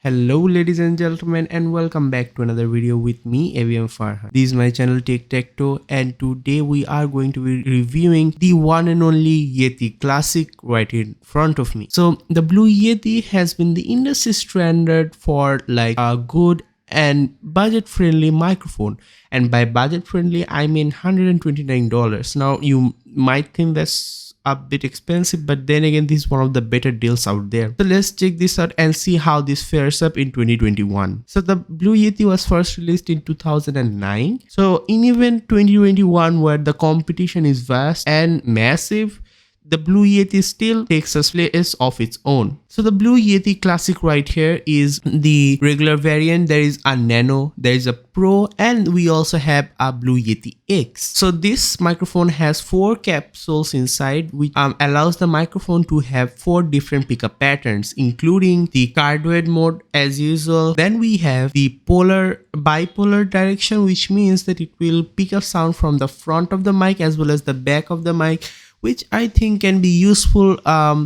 Hello ladies and gentlemen, and welcome back to another video with me AVM Farhan. This is my channel Take Tecto, and today we are going to be reviewing the one and only Yeti Classic right in front of me. So the Blue Yeti has been the industry standard for like a good and budget friendly microphone, and by budget friendly I mean $129. Now you might think that's a bit expensive, but then again this is one of the better deals out there. So let's check this out and see how this fares up in 2021. So the Blue Yeti was first released in 2009. So in even 2021, where the competition is vast and massive, the Blue Yeti still takes a place of its own. So the Blue Yeti Classic right here is the regular variant. There is a Nano, there is a Pro, and we also have a Blue Yeti X. So this microphone has 4 capsules inside, which allows the microphone to have 4 different pickup patterns, including the cardioid mode as usual. Then we have the bipolar direction, which means that it will pick up sound from the front of the mic as well as the back of the mic, which I think can be useful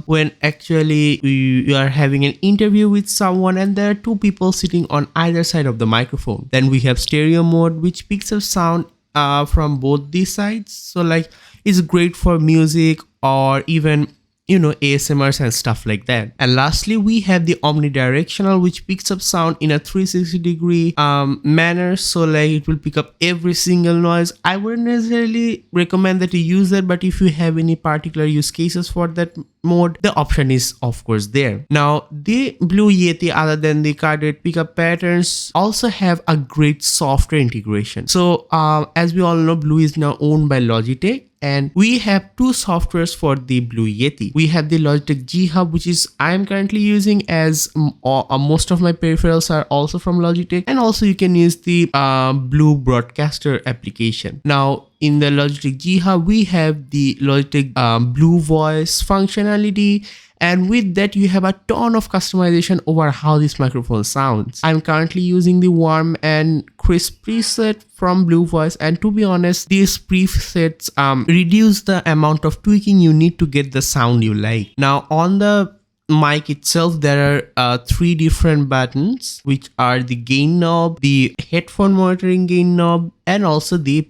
when actually you are having an interview with someone and there are 2 people sitting on either side of the microphone. Then we have stereo mode, which picks up sound from both these sides. So like it's great for music or even ASMRs and stuff like that. And lastly, we have the omnidirectional, which picks up sound in a 360-degree manner. So like it will pick up every single noise. I wouldn't necessarily recommend that you use that, but if you have any particular use cases for that mode, the option is of course there. Now the Blue Yeti, other than the cardioid pickup patterns, also have a great software integration. So as we all know, Blue is now owned by Logitech, and we have 2 softwares for the Blue Yeti. We have the Logitech G Hub, which is I am currently using, as most of my peripherals are also from Logitech, and also you can use the Blue Broadcaster application. Now in the Logitech G Hub, we have the Logitech Blue Voice functionality, and with that you have a ton of customization over how this microphone sounds. I'm currently using the warm and crisp preset from Blue Voice, and to be honest, these presets reduce the amount of tweaking you need to get the sound you like. Now on the mic itself, there are 3 different buttons, which are the gain knob, the headphone monitoring gain knob, and also the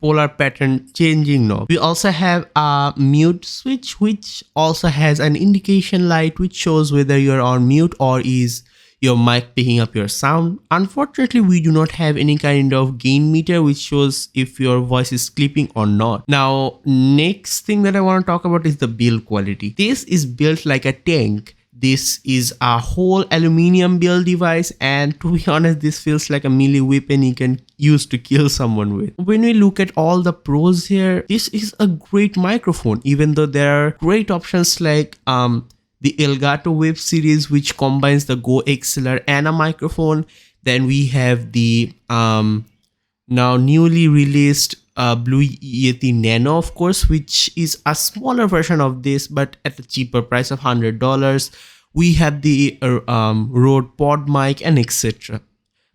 polar pattern changing knob. We also have a mute switch, which also has an indication light which shows whether you're on mute or is your mic picking up your sound. Unfortunately, we do not have any kind of gain meter which shows if your voice is clipping or not. Now next thing that I want to talk about is the build quality. This is built like a tank. This is a whole aluminium build device, and to be honest, this feels like a melee weapon you can use to kill someone with. When we look at all the pros here, this is a great microphone, even though there are great options like the Elgato Wave series, which combines the Go XLR and a microphone. Then we have the now newly released Blue Yeti Nano, of course, which is a smaller version of this but at a cheaper price of $100. We have the Rode Pod mic and etc.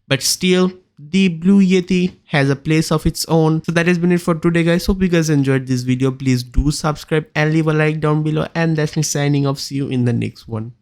But still, the Blue Yeti has a place of its own. So that has been it for today, guys. Hope you guys enjoyed this video. Please do subscribe and leave a like down below, and that's me signing off. See you in the next one.